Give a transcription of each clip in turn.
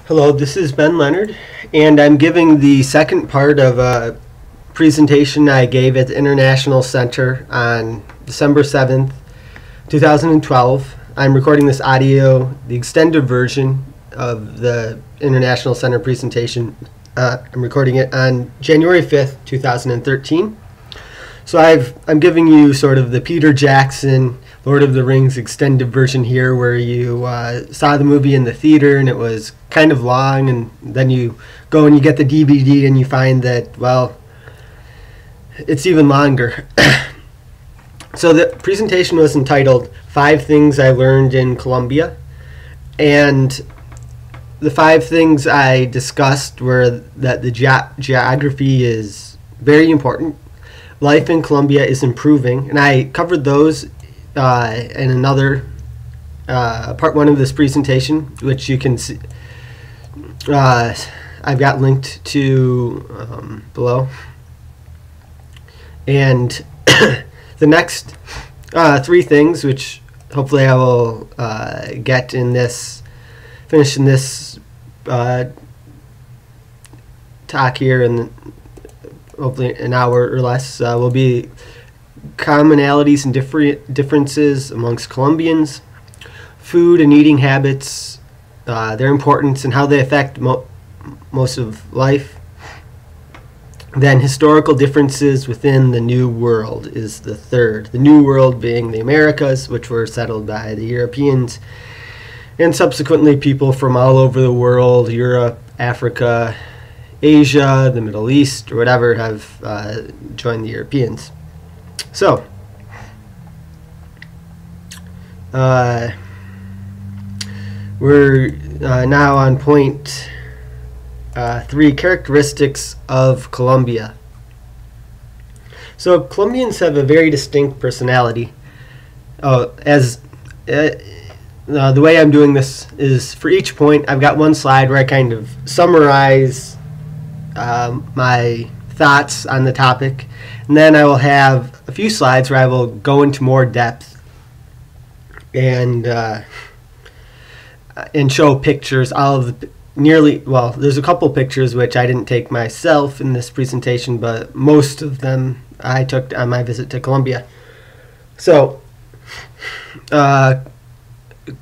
Hello, this is Ben Leonard, and I'm giving the second part of a presentation I gave at the International Center on December 7th, 2012. I'm recording this audio, the extended version of the International Center presentation. I'm recording it on January 5th, 2013. So I'm giving you sort of the Peter Jackson Lord of the Rings extended version here, where you saw the movie in the theater and it was kind of long, and then you go and you get the DVD and you find that, well, it's even longer. So the presentation was entitled 5 Things I Learned in Colombia, and the 5 things I discussed were that the geography is very important, life in Colombia is improving, and I covered those in another part 1 of this presentation, which you can see I've got linked to below. And the next 3 things, which hopefully I will get in this, finish in this talk here in hopefully an hour or less, will be commonalities and differences amongst Colombians, food and eating habits, their importance and how they affect most of life. Then historical differences within the New World is the third. The New World being the Americas, which were settled by the Europeans, and subsequently people from all over the world, Europe, Africa, Asia, the Middle East, or whatever, have joined the Europeans. So, we're now on point 3, characteristics of Colombia. So Colombians have a very distinct personality. The way I'm doing this is, for each point I've got one slide where I kind of summarize my thoughts on the topic, and then I will have a few slides where I will go into more depth and show pictures. All of the there's a couple pictures which I didn't take myself in this presentation, but most of them I took on my visit to Colombia. So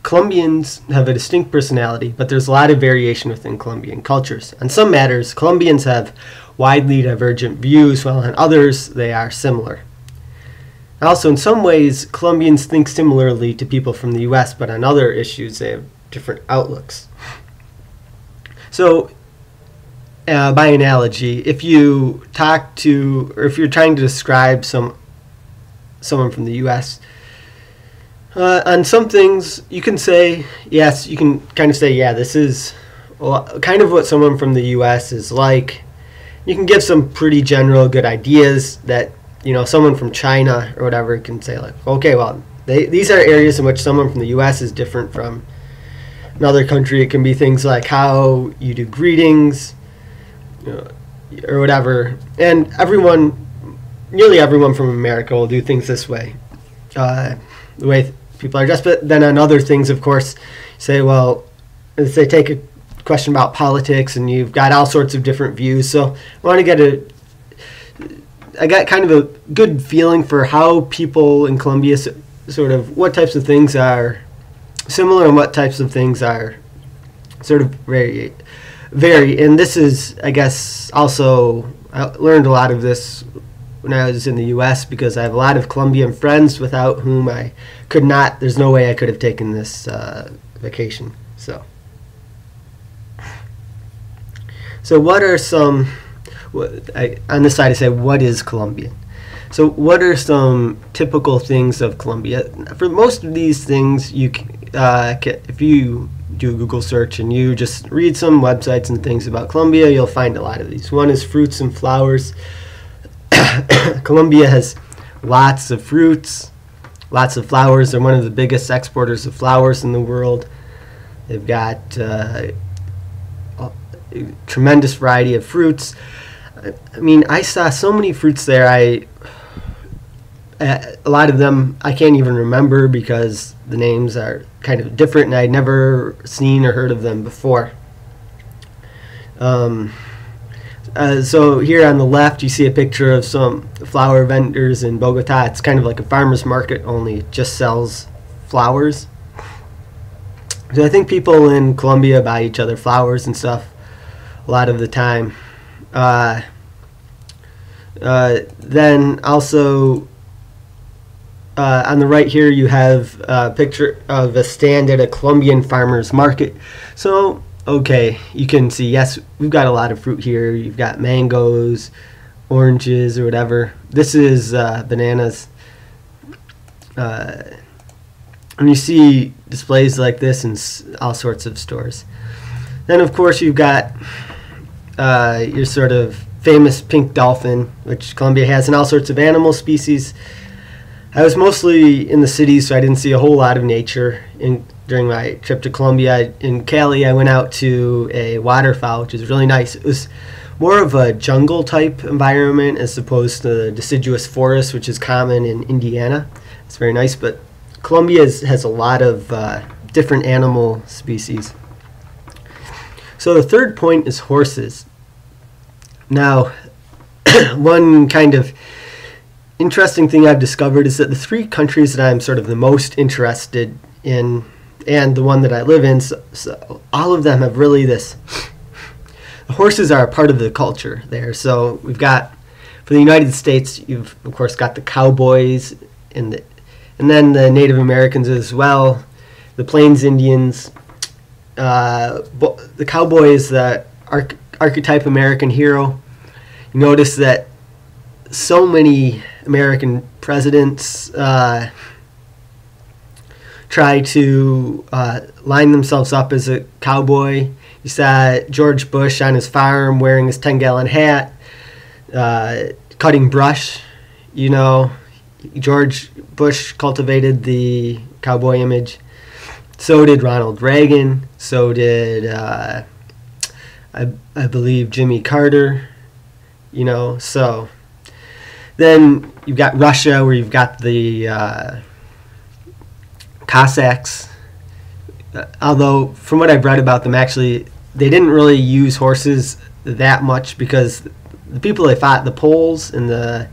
Colombians have a distinct personality, but there's a lot of variation within Colombian cultures. On some matters, Colombians have widely divergent views, while on others they are similar. Also, in some ways, Colombians think similarly to people from the U.S., but on other issues they have different outlooks. So, by analogy, if you talk to, or if you're trying to describe someone from the U.S., on some things you can say, yes, you can kind of say, yeah, this is kind of what someone from the U.S. is like. You can give some pretty general good ideas that, someone from China or whatever can say, like, okay, well, these are areas in which someone from the U.S. is different from another country. It can be things like how you do greetings, or whatever. And nearly everyone from America will do things this way, the way people are dressed. But then on other things, of course, say, well, if they take a question about politics, and you've got all sorts of different views. So I got kind of a good feeling for how people in Colombia, sort of what types of things are similar and what types of things are sort of vary. And this is, I guess, also, I learned a lot of this when I was in the U.S. because I have a lot of Colombian friends without whom I could not, there's no way I could have taken this vacation. So what are some, on this side I say, what is Colombian? So what are some typical things of Colombia? For most of these things, if you do a Google search and you just read some websites and things about Colombia, you'll find a lot of these. One is fruits and flowers. Colombia has lots of fruits, lots of flowers. They're one of the biggest exporters of flowers in the world. They've got a tremendous variety of fruits. I mean, I saw so many fruits there. A lot of them I can't even remember because the names are kind of different and I'd never seen or heard of them before. So here on the left, you see a picture of some flower vendors in Bogota. It's kind of like a farmer's market, only it just sells flowers. So I think people in Colombia buy each other flowers and stuff a lot of the time. Then also on the right here, you have a picture of a stand at a Colombian farmer's market. So okay, you can see, yes, we've got a lot of fruit here. You've got mangoes, oranges, or whatever. This is bananas. And you see displays like this in all sorts of stores. Then, of course, you've got your sort of famous pink dolphin, which Colombia has, and all sorts of animal species. I was mostly in the cities, so I didn't see a whole lot of nature during my trip to Colombia. In Cali, I went out to a waterfall, which is really nice. It was more of a jungle-type environment as opposed to the deciduous forest, which is common in Indiana. It's very nice, but Colombia has a lot of different animal species. So the third point is horses. Now, one kind of interesting thing I've discovered is that the three countries that I'm sort of the most interested in, and the one that I live in, so all of them have really this. The horses are a part of the culture there. So we've got, for the United States, you've of course got the cowboys and then the Native Americans as well, the Plains Indians. The cowboy is the archetype American hero. You notice that so many American presidents try to line themselves up as a cowboy. You saw George Bush on his farm wearing his 10-gallon hat, cutting brush. You know, George Bush cultivated the cowboy image. So did Ronald Reagan. So did, I believe, Jimmy Carter. You know, so then you've got Russia, where you've got the Cossacks. Although, from what I've read about them, actually, they didn't really use horses that much because the people they fought, the Poles and the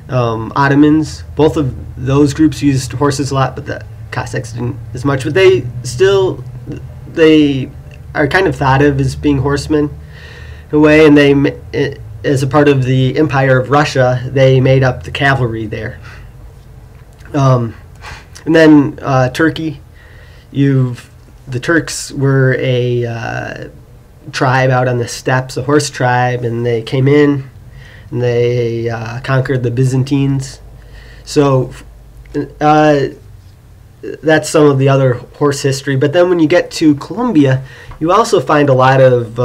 Ottomans, both of those groups used horses a lot, but the Cossacks didn't as much. But they are kind of thought of as being horsemen in a way, and they, as a part of the Empire of Russia, they made up the cavalry there. And then Turkey, the Turks were a tribe out on the steppes, a horse tribe, and they came in and they conquered the Byzantines. So that's some of the other horse history. But then when you get to Colombia, you also find a lot of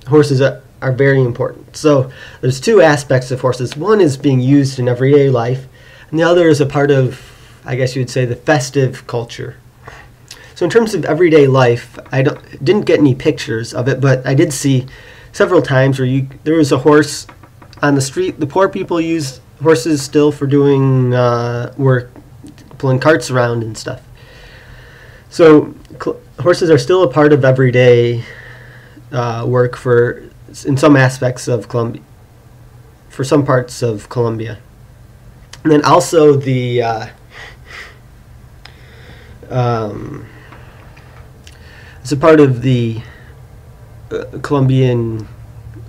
horses that are very important. So there's two aspects of horses. One is being used in everyday life, and the other is a part of, I guess you would say, the festive culture. So in terms of everyday life, I didn't get any pictures of it, but I did see several times where there was a horse on the street. The poor people use horses still for doing work, pulling carts around and stuff. So horses are still a part of everyday work in some aspects of Colombia, for some parts of Colombia. And then also the as a part of the Colombian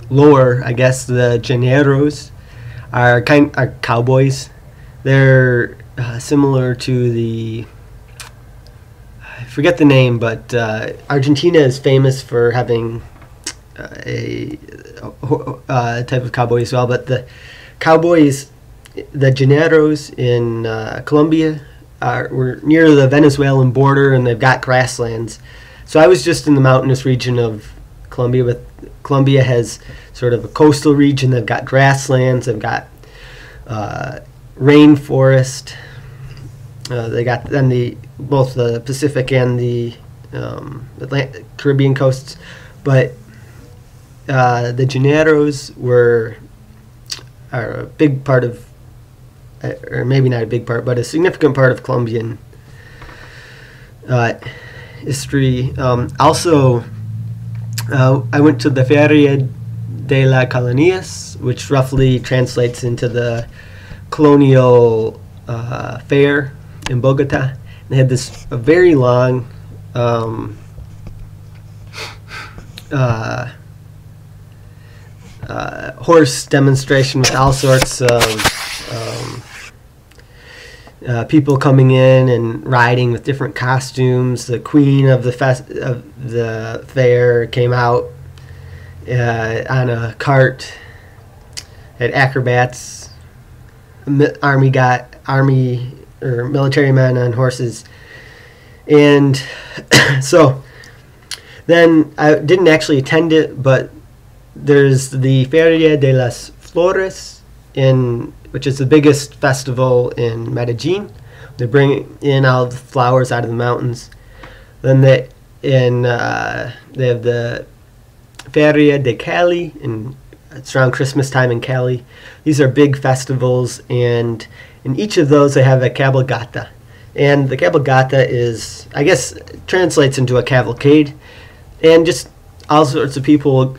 lore, I guess, the llaneros are cowboys. They're similar to the, I forget the name, but Argentina is famous for having a type of cowboy as well. But the cowboys, the llaneros in Colombia, were near the Venezuelan border, and they've got grasslands. So I was just in the mountainous region of Colombia, but Colombia has sort of a coastal region. They've got grasslands. They've got rainforest. They got then both the Pacific and the Caribbean coasts. But the llaneros are a big part of, or maybe not a big part, but a significant part of Colombian history. Also, I went to the Feria de las Colonias, which roughly translates into the colonial fair in Bogota. They had this a very long horse demonstration with all sorts of people coming in and riding with different costumes. The queen of the fair came out on a cart. Had acrobats, army or military men on horses, and so then I didn't actually attend it, but there's the Feria de las Flores, which is the biggest festival in Medellin. They bring in all the flowers out of the mountains. Then they have the Feria de Cali, and it's around Christmas time in Cali. These are big festivals, and in each of those they have a cabalgata. And the cabalgata is, I guess, translates into a cavalcade, and just all sorts of people.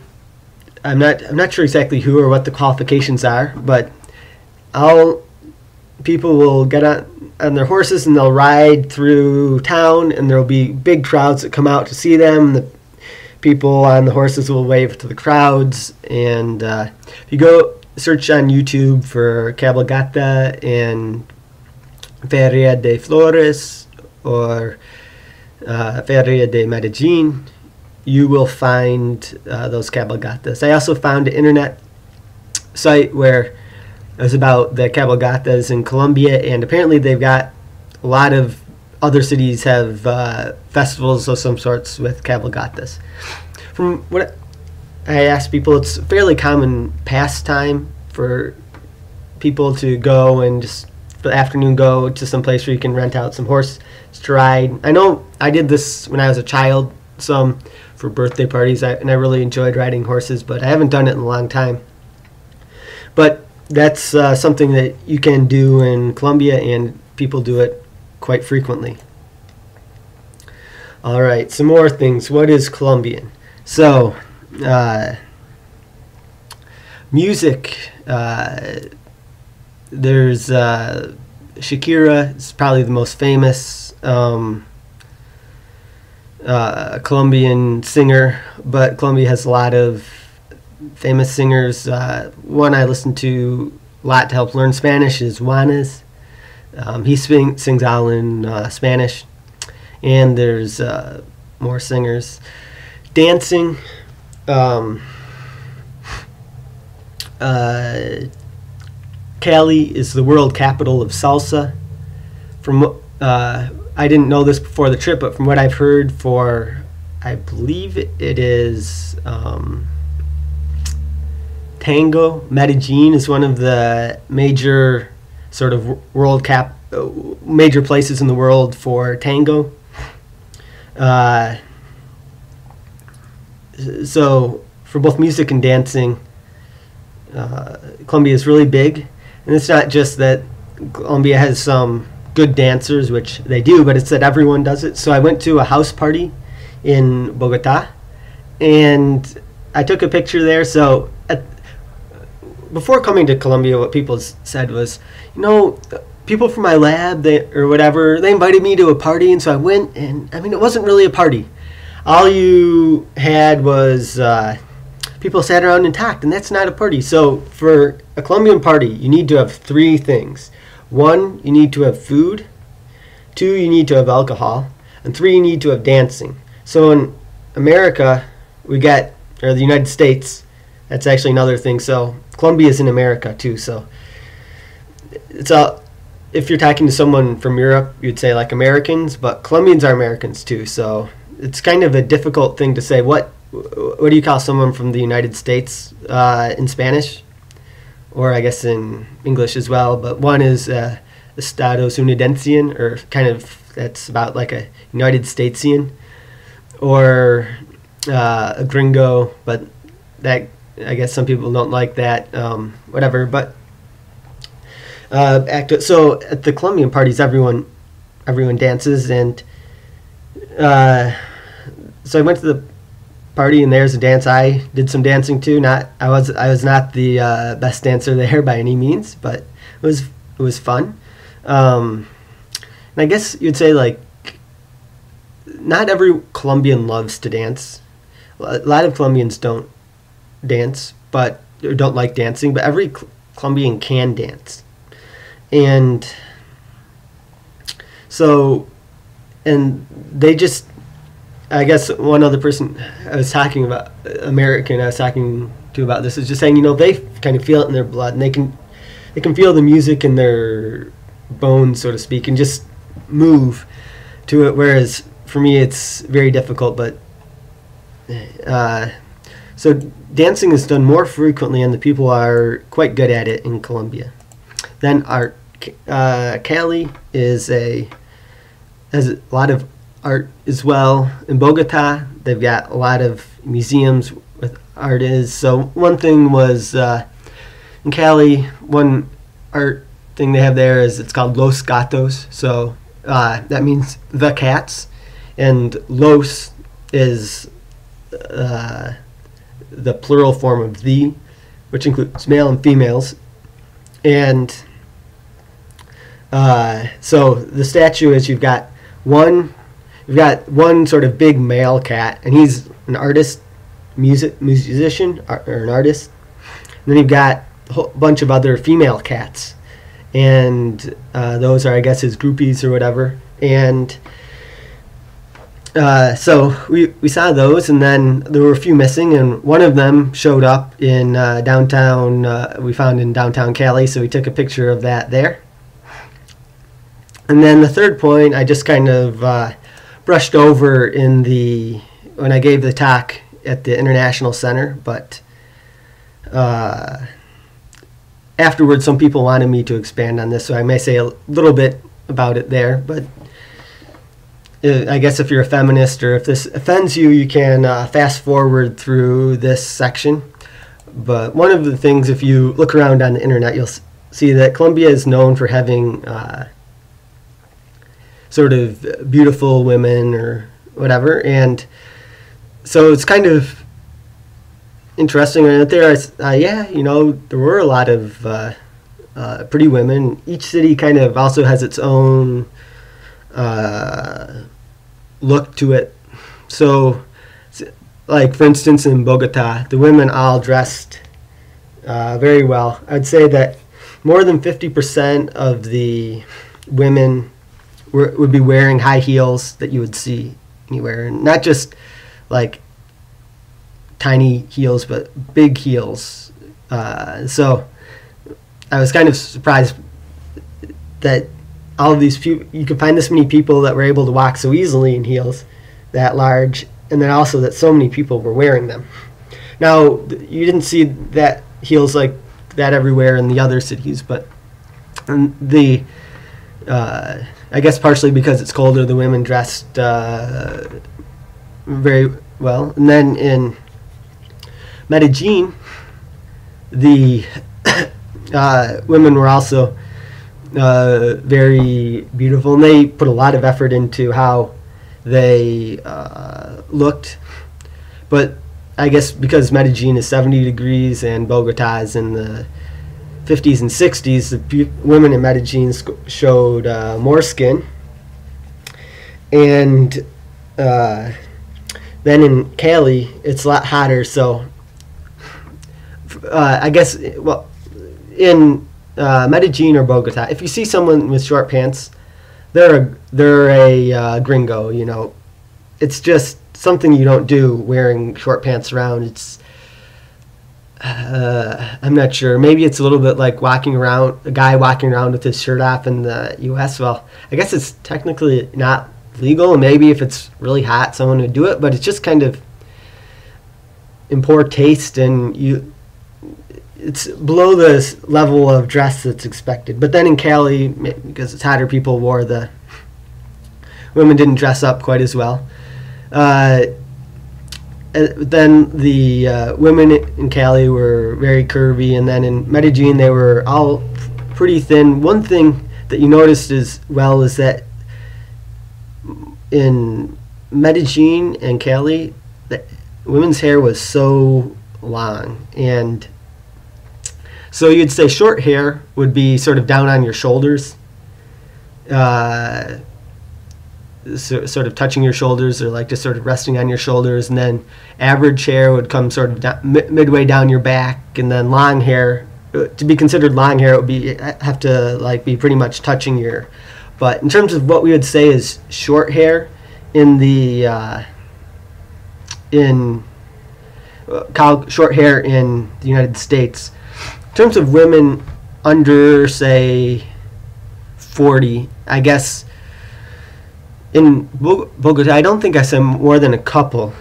I'm not sure exactly who or what the qualifications are, but all people will get on their horses and they'll ride through town, and there'll be big crowds that come out to see them. The people on the horses will wave to the crowds, and if you go search on YouTube for cabalgata and Feria de Flores or Feria de Medellin, you will find those cabalgatas. I also found an internet site where it was about the cabalgatas in Colombia, and apparently they've got a lot of other cities have festivals of some sorts with cabalgatas. From what I asked people, it's a fairly common pastime for people to go and just for the afternoon go to some place where you can rent out some horses to ride. I know I did this when I was a child, some for birthday parties, and I really enjoyed riding horses, but I haven't done it in a long time. But that's something that you can do in Colombia, and people do it quite frequently. All right, some more things. What is Colombian? So, music. There's Shakira is probably the most famous Colombian singer, but Colombia has a lot of famous singers. One I listen to a lot to help learn Spanish is Juanes. He sings all in Spanish, and there's more singers. Dancing. Cali is the world capital of salsa. I didn't know this before the trip, but from what I've heard, I believe it is tango. Medellin is one of the major sort of major places in the world for tango. So for both music and dancing, Colombia is really big. And it's not just that Colombia has some good dancers, which they do, but it's that everyone does it. So I went to a house party in Bogota, and I took a picture there. So before coming to Colombia, what people said was, people from my lab they invited me to a party, and so I went, and I mean, it wasn't really a party. All you had was people sat around and talked, and that's not a party. So for a Colombian party, you need to have three things. One, you need to have food. Two, you need to have alcohol. And three, you need to have dancing. So in America, or the United States, that's actually another thing. So Colombia is in America too. So if you're talking to someone from Europe, you'd say like Americans, but Colombians are Americans too. So it's kind of a difficult thing to say. What do you call someone from the United States in Spanish? Or I guess in English as well. But one is Estados Unidensian, or kind of, that's about like a United Statesian. Or a gringo, but that, I guess some people don't like that, whatever. But so at the Colombian parties, everyone dances, and so I went to the party, and there's a dance. I did some dancing too. I was not the best dancer there by any means, but it was fun. And I guess you'd say, like, not every Colombian loves to dance. A lot of Colombians don't dance, or don't like dancing, but every Colombian can dance. And so, and they just, I guess one other person I was talking about, American, I was talking to about this, is just saying, they kind of feel it in their blood, and they can feel the music in their bones, so to speak, and just move to it. Whereas for me, it's very difficult. But so dancing is done more frequently, and the people are quite good at it in Colombia. Then art. Cali has a lot of art as well. In Bogota, they've got a lot of museums with art. So one thing was in Cali, one art thing they have there is, it's called Los Gatos. So that means the cats, and Los is the plural form of the, which includes male and females. And so the statue is, you've got one sort of big male cat, and he's an artist, musician, or an artist. And then you've got a whole bunch of other female cats, and those are, I guess, his groupies or whatever. And so we saw those, and then there were a few missing, and one of them showed up in downtown. We found in downtown Cali, so we took a picture of that there. And then the third point, I just kind of brushed over when I gave the talk at the International Center, but afterwards some people wanted me to expand on this, so I may say a little bit about it there. But I guess if you're a feminist, or if this offends you, you can fast forward through this section. But one of the things, if you look around on the internet, you'll see that Colombia is known for having sort of beautiful women or whatever. And so it's kind of interesting right there. There were a lot of pretty women. Each city kind of also has its own look to it. So, like, for instance, in Bogota, the women all dressed very well. I'd say that more than 50% of the women would be wearing high heels that you would see anywhere, and not just like tiny heels, but big heels. So I was kind of surprised that all of these people, you could find this many people that were able to walk so easily in heels that large, and then also that so many people were wearing them. Now, you didn't see that heels like that everywhere in the other cities, but I guess partially because it's colder, the women dressed very well. And then in Medellin, the women were also very beautiful, and they put a lot of effort into how they looked. But I guess because Medellin is 70 degrees and Bogota is in the 50s and 60s, the women in Medellin showed more skin. And then in Cali, it's a lot hotter. So I guess, well, in Medellin or Bogota, if you see someone with short pants, they're a gringo. It's just something you don't do, wearing short pants around. It's I'm not sure. Maybe it's a little bit like a guy walking around with his shirt off in the U.S. Well, I guess it's technically not legal, and maybe if it's really hot, someone would do it, but it's just kind of in poor taste, and it's below the level of dress that's expected. But then in Cali, because it's hotter, women didn't dress up quite as well. Then the women in Cali were very curvy, and then in Medellin they were all pretty thin. One thing that you noticed as well is that in Medellin and Cali, women's hair was so long. And so you'd say short hair would be sort of down on your shoulders, sort of touching your shoulders, or like just sort of resting on your shoulders. And then average hair would come sort of midway down your back. And then long hair, to be considered long hair, it would have to like be pretty much touching your butt. In terms of what we would say is short hair in the short hair in the United States, in terms of women under, say, 40, I guess in Bogota, I don't think I saw more than a couple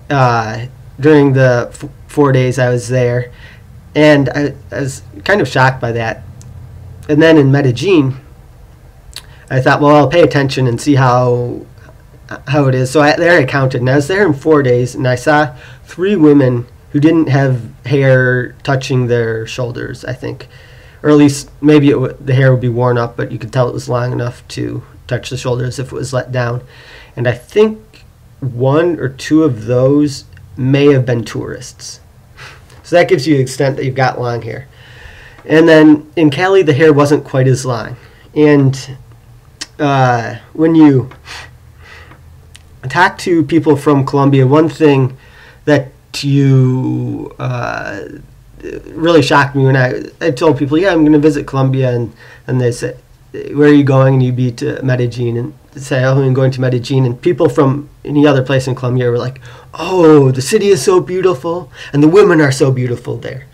during the 4 days I was there, and I was kind of shocked by that. And then in Medellin, I thought, well, I'll pay attention and see how it is. So there I counted, and I was there in 4 days, and I saw 3 women who didn't have hair touching their shoulders, I think. Or at least maybe the hair would be worn up, but you could tell it was long enough to touch the shoulders if it was let down. And I think 1 or 2 of those may have been tourists. So that gives you the extent that you've got long hair. And then in Cali, the hair wasn't quite as long. And when you talk to people from Colombia, one thing that you really shocked me when I told people, yeah, I'm going to visit Colombia, and they said, where are you going? And you'd be to Medellin, and say, oh, I'm going to Medellin, and people from any other place in Colombia were like, oh, the city is so beautiful, and the women are so beautiful there.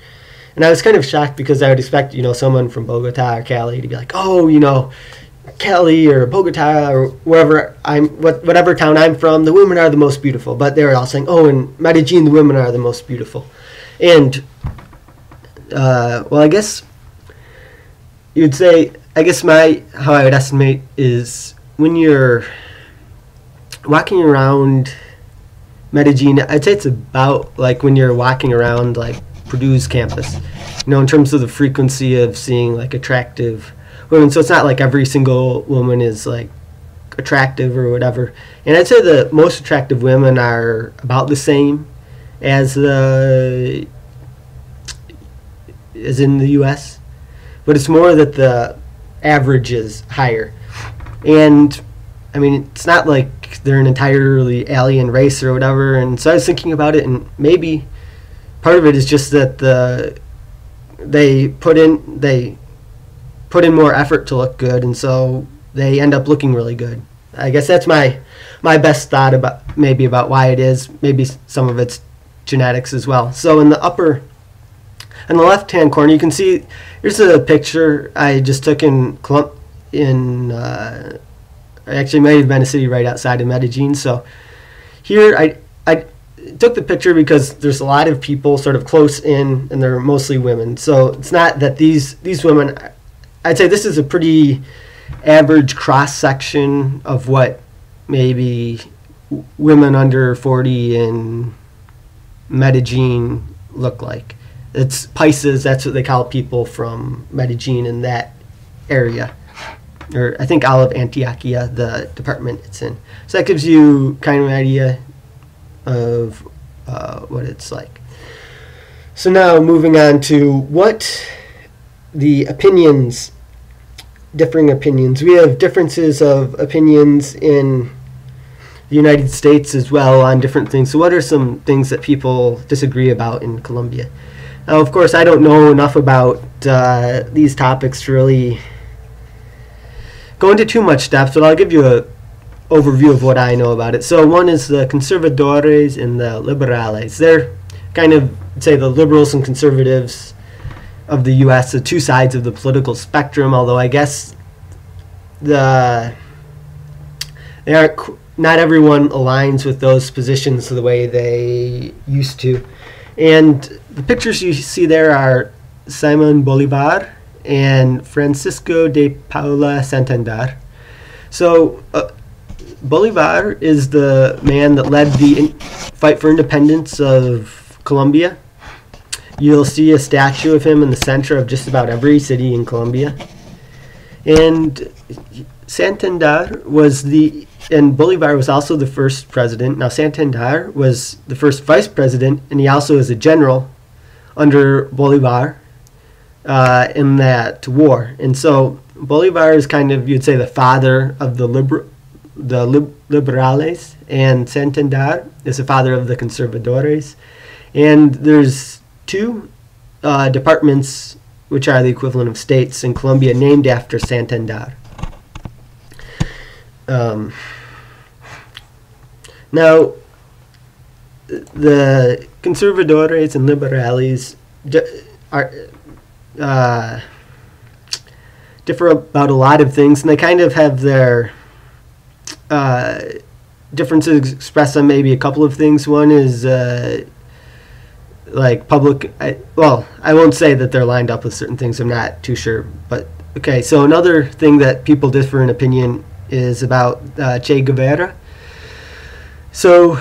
And I was kind of shocked, because I would expect, someone from Bogota or Cali to be like, oh, Cali or Bogota or wherever whatever town I'm from, the women are the most beautiful. But they were all saying, oh, in Medellin, the women are the most beautiful. And, well, I guess you'd say, how I would estimate is when you're walking around Medellin, I'd say it's about like when you're walking around like Purdue's campus, in terms of the frequency of seeing like attractive women. So it's not like every single woman is like attractive or whatever. And I'd say the most attractive women are about the same as in the U.S., but it's more that the average is higher. And I mean, it's not like they're an entirely alien race or whatever. And so I was thinking about it, and maybe part of it is just that they put in more effort to look good, and so they end up looking really good. I guess that's my best thought about why it is. Maybe some of it's genetics as well. So in the left-hand corner, you can see here's a picture I just took actually might have been a city right outside of Medellin. So here I took the picture because there's a lot of people sort of close in, and they're mostly women. So it's not that these women, I'd say this is a pretty average cross-section of what maybe women under 40 in Medellin look like. It's paisas, that's what they call people from Medellin in that area. Or I think all of Antioquia, the department it's in. So that gives you kind of an idea of what it's like. So now moving on to what the differing opinions. We have differences of opinions in the United States as well on different things. So what are some things that people disagree about in Colombia? Now, of course, I don't know enough about these topics to really go into too much depth, but I'll give you an overview of what I know about it. So one is the conservadores and the liberales. They're kind of, say, the liberals and conservatives of the U.S., the two sides of the political spectrum, although I guess not everyone aligns with those positions the way they used to. And the pictures you see there are Simon Bolivar and Francisco de Paula Santander. So Bolivar is the man that led the fight for independence of Colombia. You'll see a statue of him in the center of just about every city in Colombia. And Santander was and Bolivar was also the first president. Now Santander was the first vice president, and he also is a general under Bolivar in that war. And so Bolivar is kind of, you'd say, the father of the liberales, and Santander is the father of the conservadores. And there's two departments which are the equivalent of states in Colombia named after Santander. Now, the conservadores and liberales differ about a lot of things, and they kind of have their differences expressed on maybe a couple of things. One is like public, I won't say that they're lined up with certain things, I'm not too sure, but okay. So another thing that people differ in opinion is about Che Guevara. So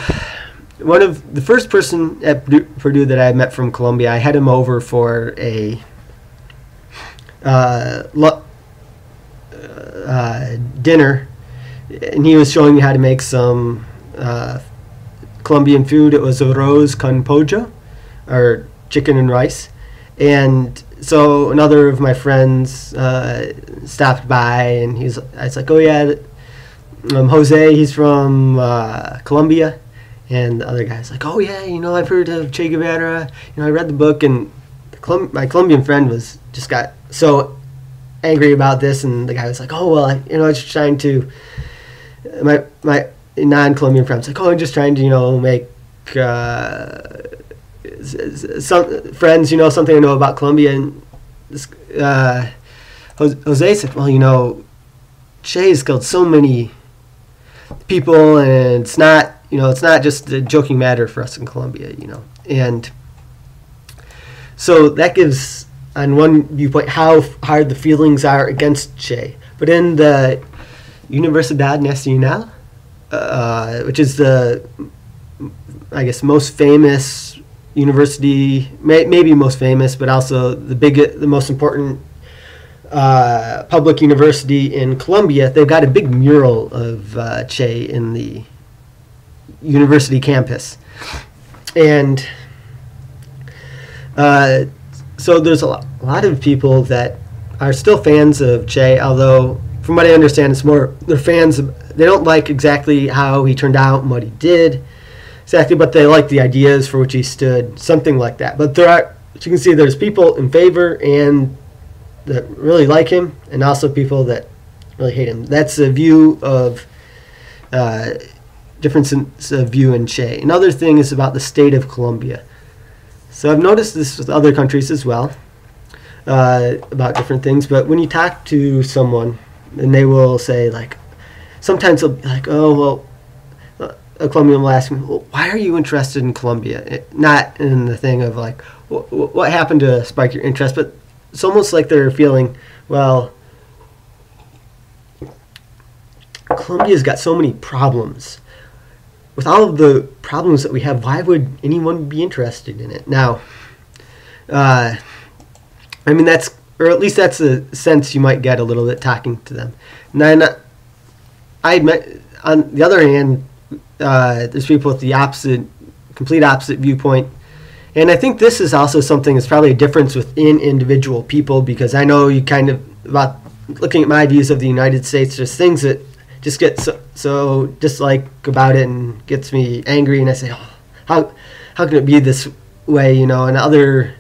one of the first person at Purdue that I met from Colombia, I had him over for a dinner, and he was showing me how to make some Colombian food. It was arroz con pollo, or chicken and rice. And so another of my friends stopped by, and I was like, oh yeah, Jose, he's from Colombia. And the other guy's like, oh yeah, I've heard of Che Guevara, I read the book. And my Colombian friend just got so angry about this, and the guy was like, oh well, I was just trying to, my non-Colombian friend's like, oh, I'm just trying to make some friends, something I know about Colombia. And this Jose said, well, Che has killed so many people, and it's not just a joking matter for us in Colombia, and so that gives, on one viewpoint, how hard the feelings are against Che. But in the Universidad Nacional, which is the, I guess, most famous university, maybe most famous, but also the most important public university in Colombia, they've got a big mural of Che in the university campus. And so there's a lot of people that are still fans of Che, although from what I understand, it's more they're fans they don't like exactly how he turned out and what he did exactly, but they like the ideas for which he stood, something like that. But there are, as you can see, there's people in favor and that really like him, and also people that really hate him. That's a view of difference of view in Che. Another thing is about the state of Colombia. So I've noticed this with other countries as well, about different things. But when you talk to someone, and they will say, like, sometimes they'll be like, oh, well, a Colombian will ask me, well, why are you interested in Colombia? Not in the thing of like, what happened to spark your interest, but it's almost like they're feeling, well, Colombia's got so many problems. With all of the problems that we have, why would anyone be interested in it? Now, I mean, that's, or at least that's a sense you might get a little bit talking to them. And then on the other hand, there's people with the complete opposite viewpoint. And I think this is also something that's probably a difference within individual people, because I know you kind of, about looking at my views of the United States, there's things that just get so dislike about it and gets me angry, and I say, oh, how can it be this way, and other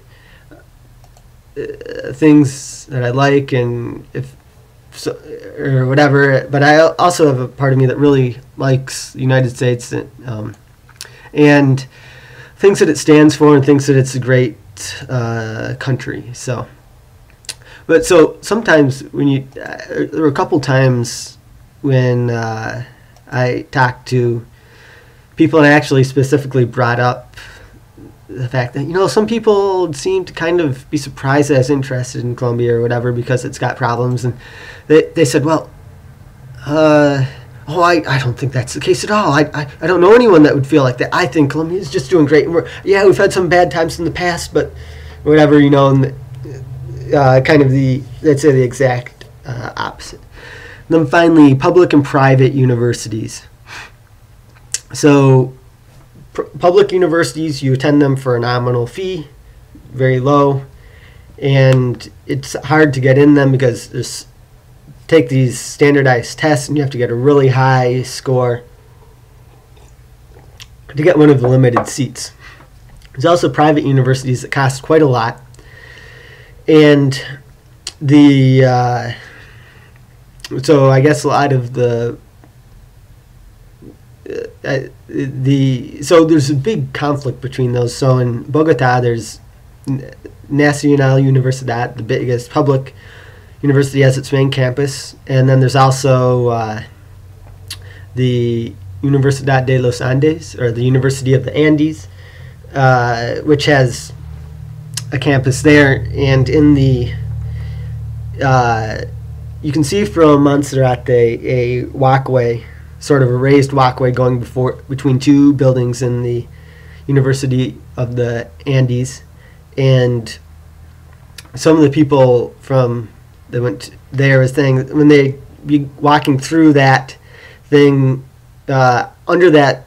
things that I like, and if so, or whatever. But I also have a part of me that really likes the United States, and thinks that it stands for and thinks that it's a great country. So sometimes when there were a couple times when I talked to people, and I actually specifically brought up the fact that, some people seem to kind of be surprised that I was interested in Colombia or whatever because it's got problems. And they said, well, I don't think that's the case at all. I don't know anyone that would feel like that. I think Colombia is just doing great. And we've had some bad times in the past, but whatever, and kind of let's say the exact opposite. Then finally, public and private universities. So public universities, you attend them for a nominal fee, very low, and it's hard to get in them because there's take these standardized tests and you have to get a really high score to get one of the limited seats. There's also private universities that cost quite a lot, and so I guess a lot of so there's a big conflict between those. So in Bogota, there's Nacional Universidad, the biggest public university, has its main campus, and then there's also the Universidad de los Andes, or the University of the Andes, which has a campus there. And in the you can see from Montserrat a walkway, sort of a raised walkway going between two buildings in the University of the Andes. And some of the people that went there was saying when they be walking through that thing, under that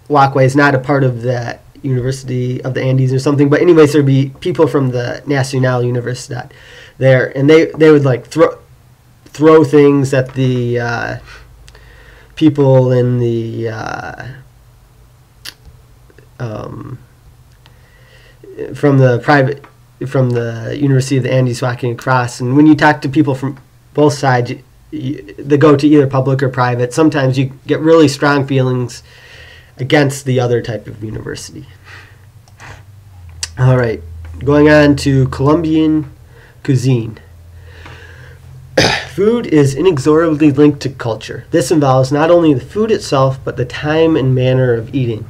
walkway is not a part of the University of the Andes or something, but anyways, there'd be people from the Nacional Universidad there, and they would like throw things at the people in the from the University of the Andes walking across. And when you talk to people from both sides, they go to either public or private. Sometimes you get really strong feelings against the other type of university. All right, going on to Colombian cuisine. Food is inexorably linked to culture. This involves not only the food itself, but the time and manner of eating.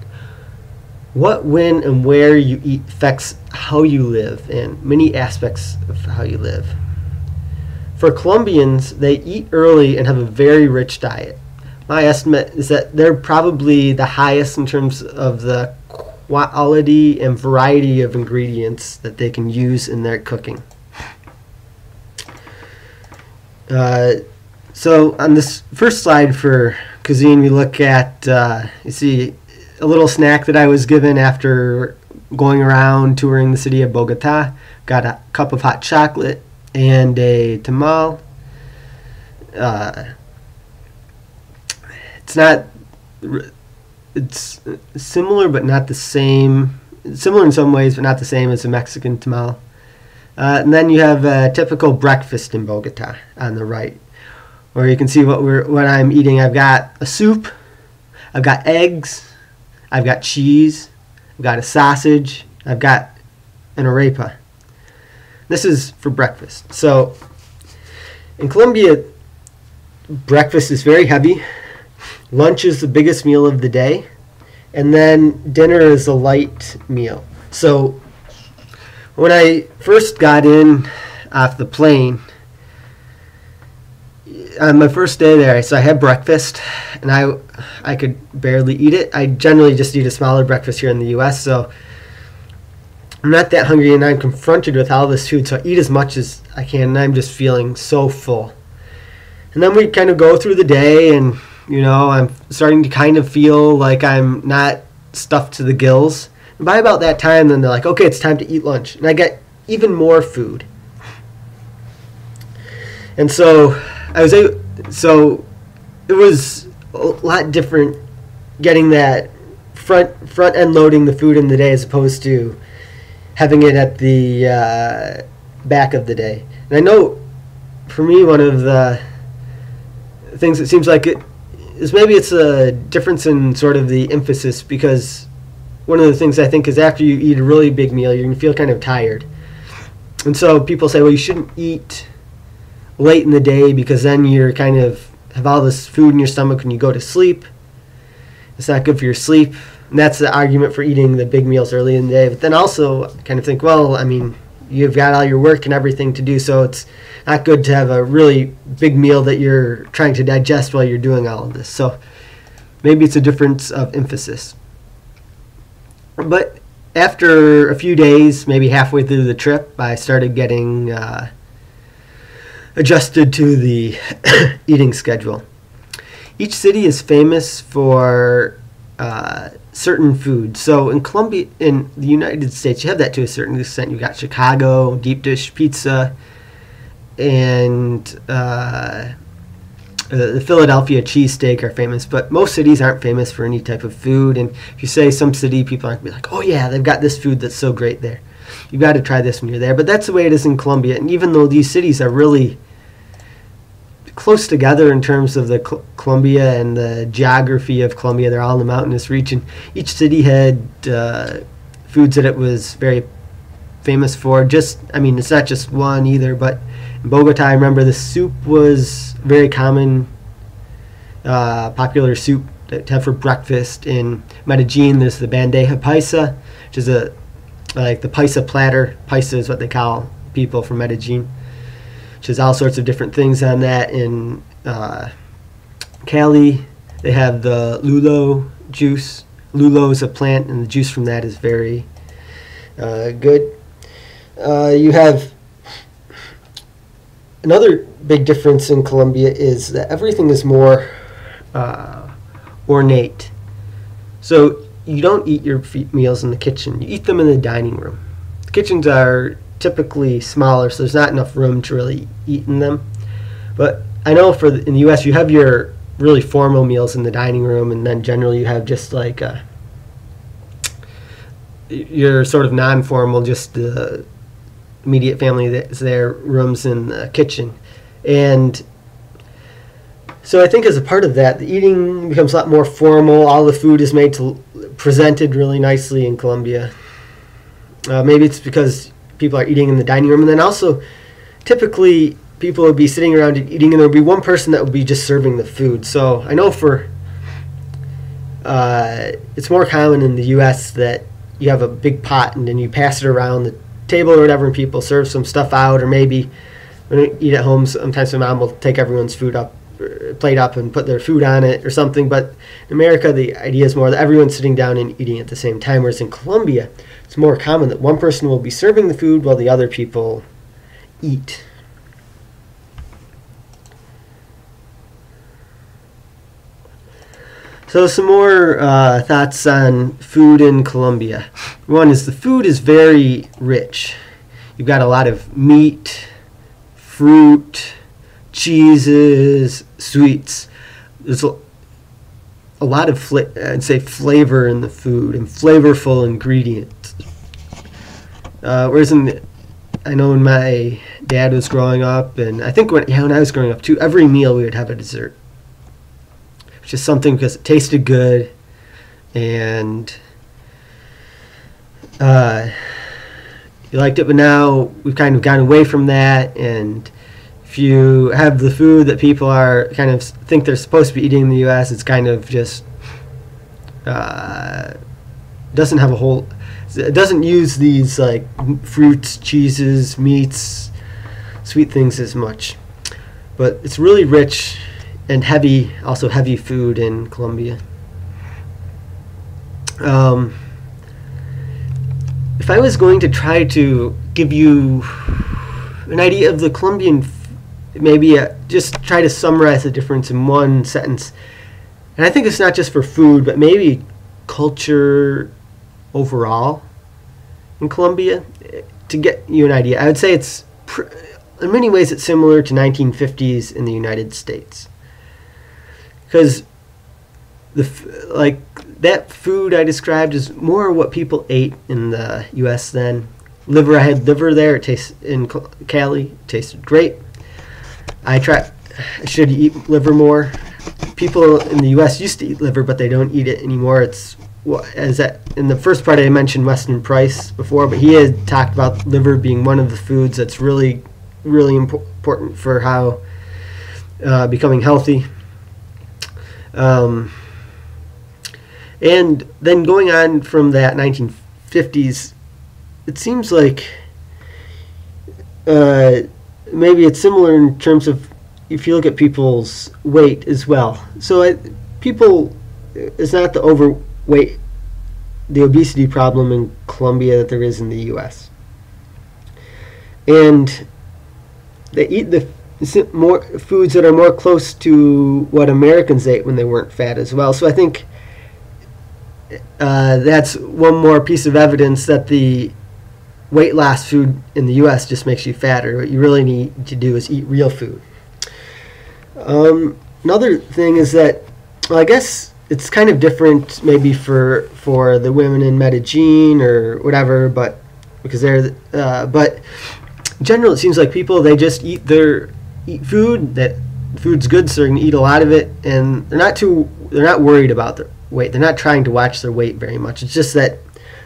What, when, and where you eat affects how you live and many aspects of how you live. For Colombians, they eat early and have a very rich diet. My estimate is that they're probably the highest in terms of the quality and variety of ingredients that they can use in their cooking. So on this first slide for cuisine, we look at, you see a little snack that I was given after going around touring the city of Bogota. Got a cup of hot chocolate and a tamal. It's similar but not the same. Similar in some ways, but not the same as a Mexican tamal. And then you have a typical breakfast in Bogota on the right, where you can see what I'm eating. I've got a soup, I've got eggs, I've got cheese, I've got a sausage, I've got an arepa. This is for breakfast. So in Colombia, breakfast is very heavy. Lunch is the biggest meal of the day, and then dinner is a light meal. So when I first got in off the plane, on my first day there, so I had breakfast, and I could barely eat it. I generally just eat a smaller breakfast here in the U.S., so I'm not that hungry, and I'm confronted with all this food, so I eat as much as I can, and I'm just feeling so full. And then we kind of go through the day, and I'm starting to kind of feel like I'm not stuffed to the gills. And by about that time, then they're like, okay, it's time to eat lunch. And I get even more food. And so so it was a lot different getting that front end loading the food in the day as opposed to having it at the back of the day. And I know for me, one of the things that seems like it is maybe it's a difference in sort of the emphasis, because one of the things I think is after you eat a really big meal, you're going to feel kind of tired. And so people say, well, you shouldn't eat late in the day because then you're kind of have all this food in your stomach when you go to sleep. It's not good for your sleep. And that's the argument for eating the big meals early in the day. But then also I kind of think, well, I mean, you've got all your work and everything to do, so it's not good to have a really big meal that you're trying to digest while you're doing all of this. So maybe it's a difference of emphasis. But after a few days, maybe halfway through the trip, I started getting adjusted to the eating schedule. Each city is famous for certain foods. So in Colombia, in the United States, you have that to a certain extent. You've got Chicago, deep dish pizza, and the Philadelphia cheesesteak are famous, but most cities aren't famous for any type of food. And if you say some city, people aren't going to be like, oh yeah, they've got this food that's so great there. You've got to try this when you're there. But that's the way it is in Colombia. And even though these cities are really close together in terms of the Colombia and the geography of Colombia, they're all in the mountainous region, each city had foods that it was very famous for. It's not just one either, but in Bogota, I remember the soup was very common, popular soup to have for breakfast. In Medellin, there's the bandeja paisa, which is like the paisa platter. Paisa is what they call people from Medellin, which is all sorts of different things on that. In Cali, they have the lulo juice. Lulo is a plant, and the juice from that is very good. You have another big difference in Colombia is that everything is more ornate. So you don't eat your meals in the kitchen. You eat them in the dining room. The kitchens are typically smaller, so there's not enough room to really eat in them. But I know in the U.S. you have your really formal meals in the dining room, and then generally you have just like your sort of non-formal, just the immediate family that's there, rooms in the kitchen. And so I think as a part of that, the eating becomes a lot more formal. All the food is presented really nicely in Colombia. Maybe it's because people are eating in the dining room, and then also typically people would be sitting around and eating, and there would be one person that would be just serving the food. So I know it's more common in the U.S. that you have a big pot and then you pass it around the table or whatever, and people serve some stuff out, or maybe when you eat at home, sometimes my mom will take everyone's plate up and put their food on it or something. But in America, the idea is more that everyone's sitting down and eating at the same time, whereas in Colombia, it's more common that one person will be serving the food while the other people eat. So some more thoughts on food in Colombia. One is the food is very rich. You've got a lot of meat, fruit, cheeses, sweets. There's a lot of flavor in the food and flavorful ingredients. Whereas I know when my dad was growing up, and I think when I was growing up too, every meal we would have a dessert. Which is something because it tasted good, and you liked it. But now we've kind of gone away from that, and if you have the food that people are kind of think they're supposed to be eating in the U.S., it's kind of just doesn't have it doesn't use these like fruits, cheeses, meats, sweet things as much. But it's really rich and also heavy food in Colombia. If I was going to try to give you an idea of the Colombian, maybe just try to summarize the difference in one sentence, and I think it's not just for food, but maybe culture overall in Colombia, to get you an idea, I would say it's in many ways it's similar to 1950s in the United States. Because that food I described is more what people ate in the U.S. then. I had liver there. It tastes in Cali. It tasted great. I should eat liver more. People in the U.S. used to eat liver, but they don't eat it anymore. In the first part I mentioned Weston Price before, but he had talked about liver being one of the foods that's really, really important for how becoming healthy. And then going on from that 1950s, it seems like maybe it's similar in terms of if you look at people's weight as well. So it's not the overweight, the obesity problem in Colombia that there is in the U.S. And they eat the more foods that are more close to what Americans ate when they weren't fat as well. So I think that's one more piece of evidence that the weight loss food in the U.S. just makes you fatter. What you really need to do is eat real food. Another thing is that, well, I guess it's kind of different maybe for the women in Medellin or whatever, but because but in general it seems like people, they just eat food, that food's good, so they're going to eat a lot of it, and they're not worried about their weight. They're not trying to watch their weight very much. It's just that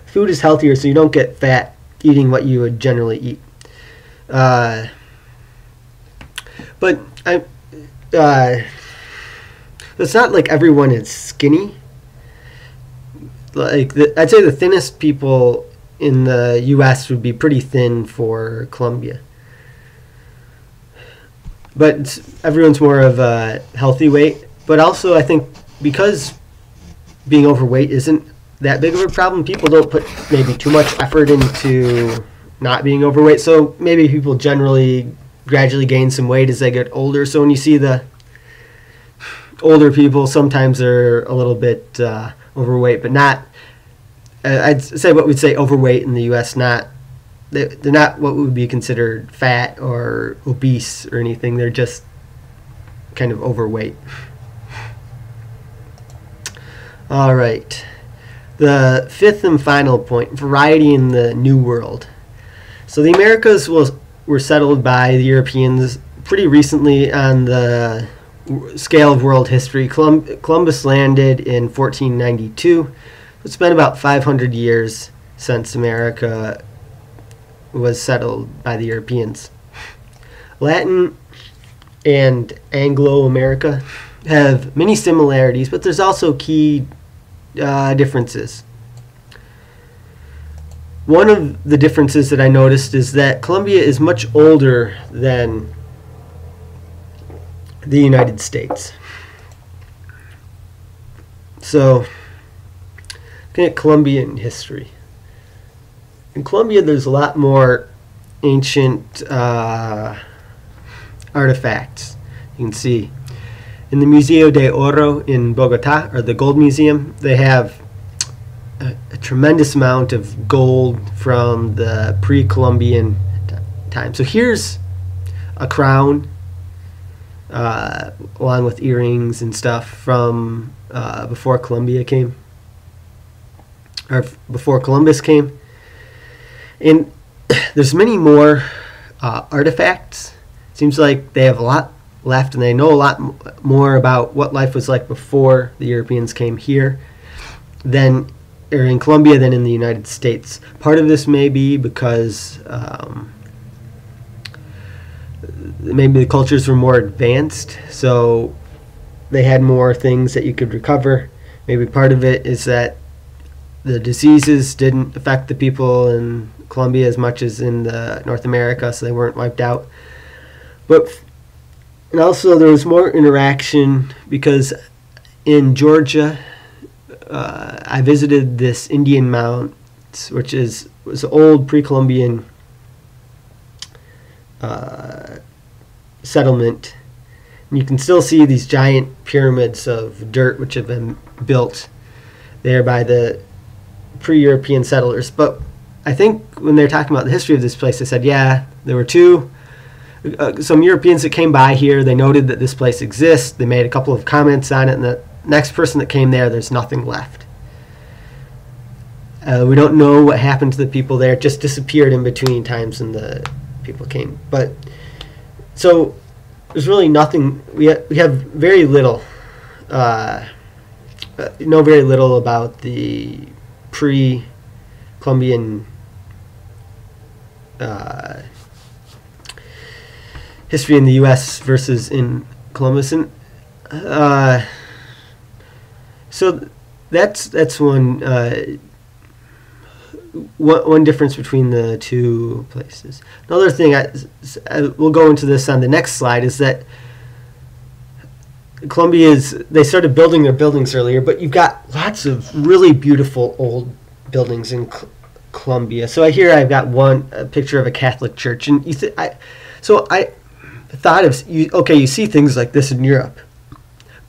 food is healthier, so you don't get fat eating what you would generally eat. But it's not like everyone is skinny. I'd say the thinnest people in the U.S. would be pretty thin for Colombia. But everyone's more of a healthy weight. But also, I think because being overweight isn't that big of a problem, people don't put maybe too much effort into not being overweight. So maybe people generally gradually gain some weight as they get older. So when you see the older people, sometimes they're a little bit overweight, but not, I'd say what we'd say overweight in the U.S., they're not what would be considered fat or obese or anything. They're just kind of overweight. All right. The fifth and final point, variety in the New World. So the Americas were settled by the Europeans pretty recently on the scale of world history. Columbus landed in 1492. It's been about 500 years since America was settled by the Europeans. Latin and Anglo-America have many similarities, but there's also key differences. One of the differences that I noticed is that Colombia is much older than the United States. So, looking at Colombian history. In Colombia, there's a lot more ancient artifacts. You can see in the Museo de Oro in Bogota, or the Gold Museum, they have a tremendous amount of gold from the pre-Columbian time. So here's a crown along with earrings and stuff from before Colombia came, or before Columbus came. And there's many more artifacts. Seems like they have a lot left, and they know a lot more about what life was like before the Europeans came here than, or in Colombia, than in the United States. Part of this may be because maybe the cultures were more advanced, so they had more things that you could recover. Maybe part of it is that the diseases didn't affect the people in Colombia as much as in North America, so they weren't wiped out. And also there was more interaction because in Georgia, I visited this Indian Mount, which was an old pre-Columbian settlement. And you can still see these giant pyramids of dirt which have been built there by the pre-European settlers. But I think when they're talking about the history of this place, they said, yeah, there were some Europeans that came by here. They noted that this place exists. They made a couple of comments on it, and the next person that came there's nothing left. We don't know what happened to the people there. It just disappeared in between times when the people came. But so there's really nothing. We have very little, know very little about the pre-Columbian history in the U.S. versus in Columbus. And so that's one difference between the two places. Another thing, we'll go into this on the next slide, is that Colombia they started building their buildings earlier, but you've got lots of really beautiful old buildings in Colombia. So here I've got a picture of a Catholic church, and thought of, you see things like this in Europe,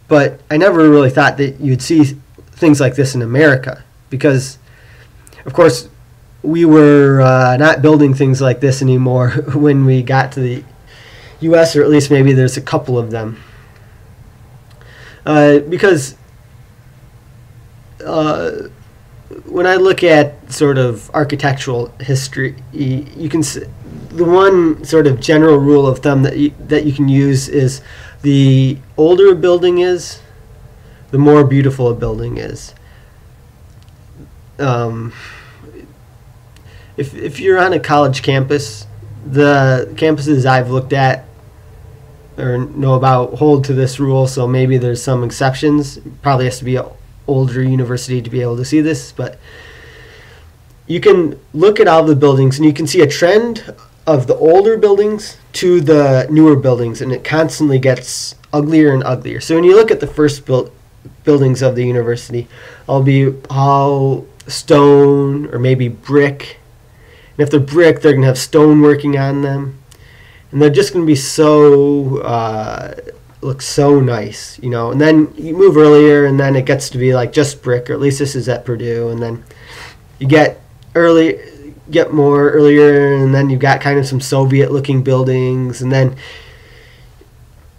but I never really thought that you'd see things like this in America, because, of course, we were not building things like this anymore when we got to the U.S., or at least maybe there's a couple of them. Because when I look at sort of architectural history, you can see the one sort of general rule of thumb that you can use is the older a building is, the more beautiful a building is. If you're on a college campus, the campuses I've looked at or know about hold to this rule, so maybe there's some exceptions. Probably has to be an older university to be able to see this, but you can look at all the buildings and you can see a trend of the older buildings to the newer buildings, and it constantly gets uglier and uglier. So when you look at the first buildings of the university, it'll be all stone or maybe brick. And if they're brick, they're going to have stone working on them. And they're just going to be look so nice, you know. And then you move earlier, and then it gets to be like just brick, or at least this is at Purdue. And then you get more earlier, and then you've got kind of some Soviet-looking buildings. And then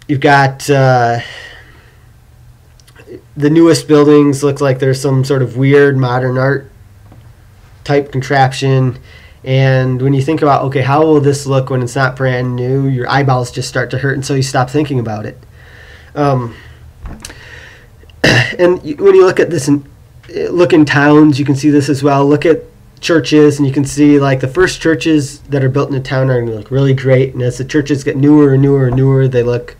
you've got the newest buildings look like there's some sort of weird modern art type contraption. And when you think about, okay, how will this look when it's not brand new, your eyeballs just start to hurt, and so you stop thinking about it. And when you look at this, look in towns, you can see this as well. Look at churches, and you can see like the first churches that are built in a town are going to look really great, and as the churches get newer and newer and newer, they look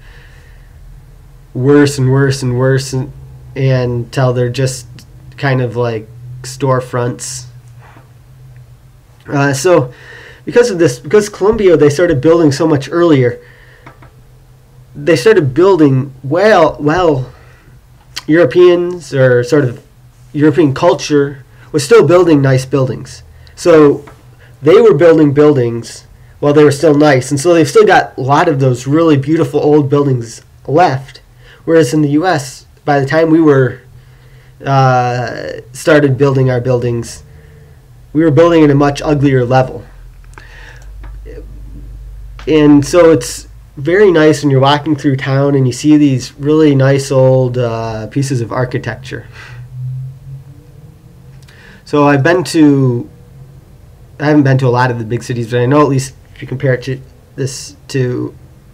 worse and worse and worse, and until they're just kind of like storefronts. So because of this, because Colombia, they started building so much earlier, they started building well, Europeans, or sort of European culture was still building nice buildings. So they were building buildings while they were still nice, and so they've still got a lot of those really beautiful old buildings left. Whereas in the U.S., by the time we were started building our buildings, we were building at a much uglier level. And so it's very nice when you're walking through town and you see these really nice old pieces of architecture. So I haven't been to a lot of the big cities, but I know at least if you compare it to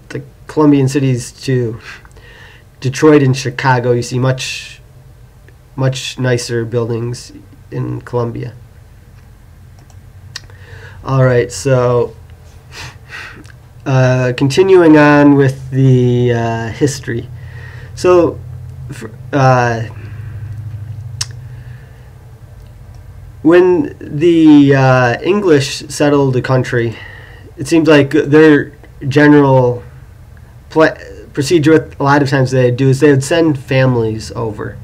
the Colombian cities to Detroit and Chicago, you see much nicer buildings in Colombia. All right, so continuing on with the history. So when the English settled the country, it seems like their general procedure, a lot of times they'd do, is they would send families over.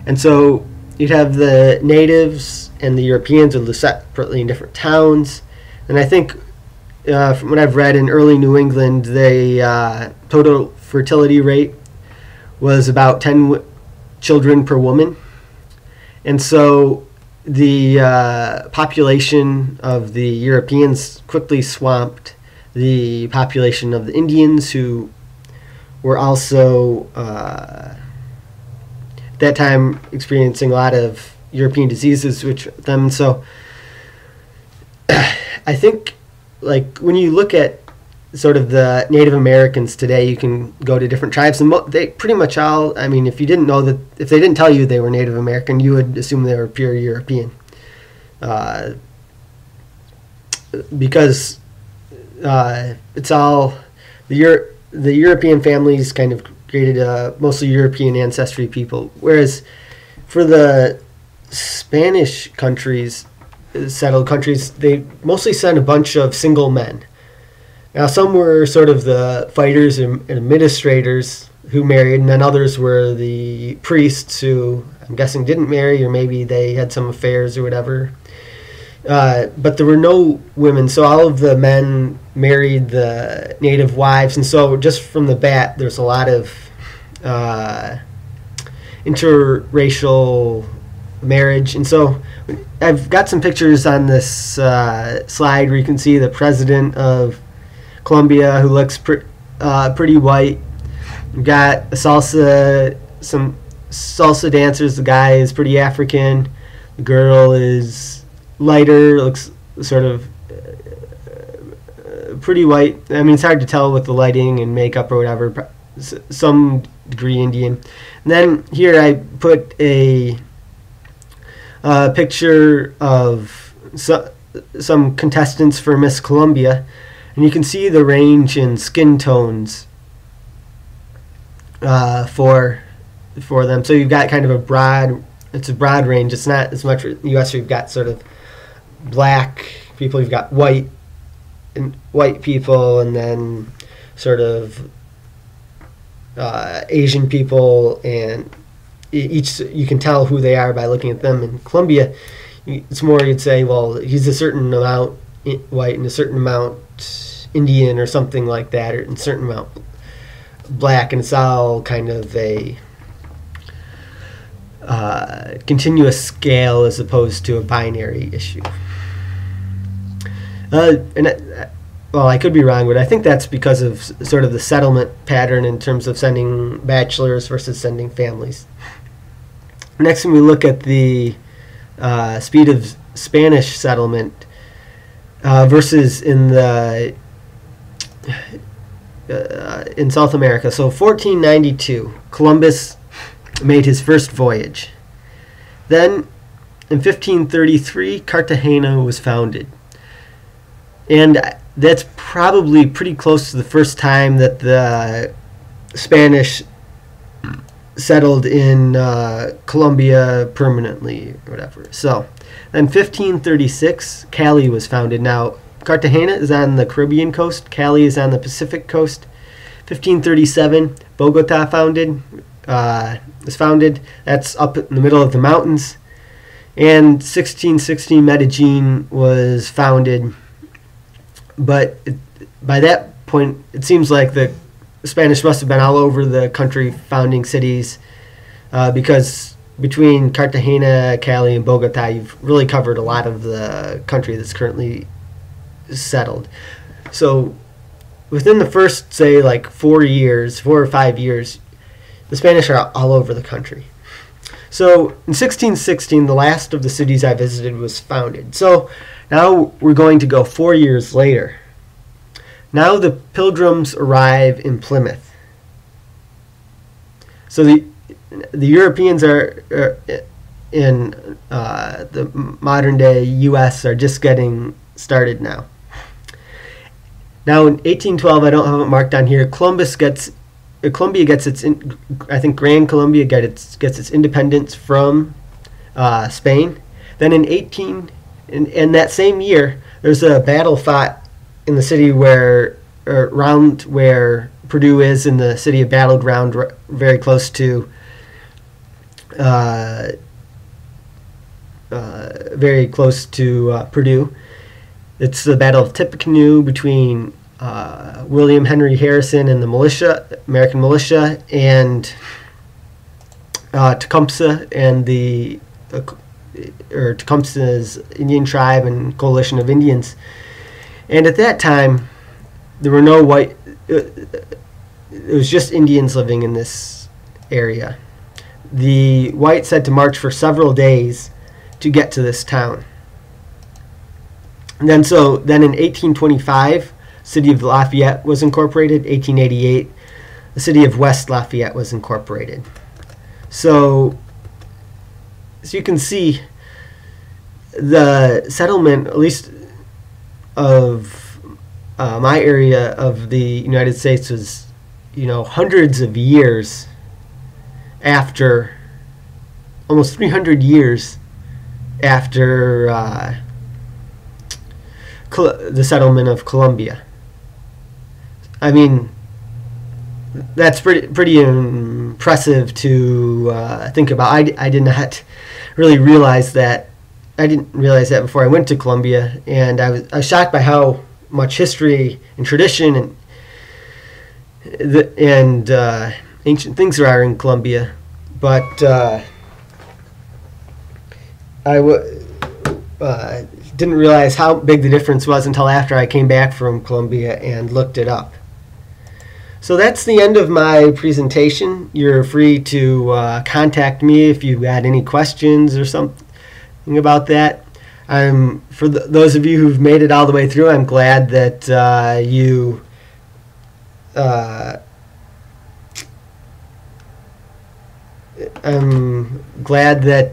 And so you'd have the natives and the Europeans would live separately in different towns. And I think from what I've read in early New England, the total fertility rate was about 10 children per woman. And so the population of the Europeans quickly swamped the population of the Indians, who were also at that time experiencing a lot of European diseases, which them. So I think, like, when you look at sort of the Native Americans today, you can go to different tribes, and they pretty much all, I mean, if you didn't know that, if they didn't tell you they were Native American, you would assume they were pure European, because it's all the European families kind of created mostly European ancestry people, whereas for the Spanish countries, settled countries, they mostly sent a bunch of single men. Now, some were sort of the fighters and administrators who married, and then others were the priests who I'm guessing didn't marry, or maybe they had some affairs or whatever. but there were no women, so all of the men married the native wives, and so just from the bat, there's a lot of interracial marriage. And so I've got some pictures on this slide where you can see the president of Colombia, who looks pretty white. We've got some salsa dancers. The guy is pretty African. The girl is lighter, looks sort of pretty white. I mean, it's hard to tell with the lighting and makeup or whatever. Some degree Indian. And then here I put a picture of some contestants for Miss Colombia, and you can see the range in skin tones for them. So you've got kind of a broad range. It's not as much in the U.S. You've got sort of black people, you've got white people, and then sort of Asian people, and each you can tell who they are by looking at them. In Colombia, it's more you'd say, well, he's a certain amount white and a certain amount Indian or something like that, or a certain amount black, and it's all kind of a continuous scale as opposed to a binary issue. Well, I could be wrong, but I think that's because of sort of the settlement pattern in terms of sending bachelors versus sending families. Next, when we look at the speed of Spanish settlement versus in South America. So 1492, Columbus made his first voyage. Then in 1533, Cartagena was founded. And that's probably pretty close to the first time that the Spanish settled in Colombia permanently or whatever. So then 1536, Cali was founded. Now, Cartagena is on the Caribbean coast. Cali is on the Pacific coast. 1537, Bogota was founded. That's up in the middle of the mountains. And 1616, Medellin was founded. But by that point, it seems like the Spanish must have been all over the country founding cities, because between Cartagena, Cali, and Bogota, you've really covered a lot of the country that's currently settled. So within the first, say, like 4 or 5 years, the Spanish are all over the country. So in 1616, the last of the cities I visited was founded. So now we're going to go 4 years later. Now the Pilgrims arrive in Plymouth. So the Europeans are in the modern day U.S. are just getting started now. Now in 1812, I don't have it marked on here, Columbia gets its, I think Gran Colombia gets its independence from Spain. Then in that same year, there's a battle fought in the city around where Purdue is, in the city of Battleground, very close to Purdue. It's the Battle of Tippecanoe between William Henry Harrison and the American militia, and Tecumseh and Tecumseh's Indian tribe and coalition of Indians. And at that time, there were no white. It was just Indians living in this area. The whites had to march for several days to get to this town. And then in 1825, the city of Lafayette was incorporated. 1888, the city of West Lafayette was incorporated. So you can see the settlement, at least of my area of the United States, was, hundreds of years after, almost 300 years after the settlement of Colombia. I mean, that's pretty impressive to think about. I did not really realize that. I didn't realize that before I went to Colombia, and I was shocked by how much history and tradition and ancient things there are in Colombia. But I didn't realize how big the difference was until after I came back from Colombia and looked it up. So that's the end of my presentation. You're free to contact me if you've got any questions or something about that. For those of you who've made it all the way through, I'm glad that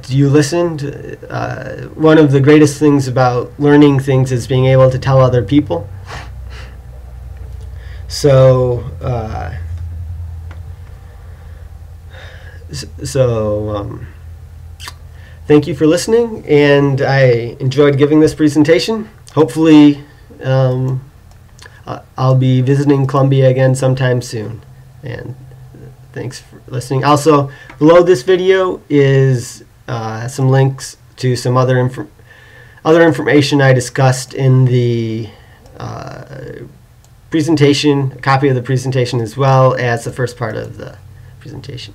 you listened. One of the greatest things about learning things is being able to tell other people. So, thank you for listening, and I enjoyed giving this presentation. Hopefully, I'll be visiting Colombia again sometime soon. And thanks for listening. Also, below this video is some links to some other information I discussed in the presentation, a copy of the presentation as well as the first part of the presentation.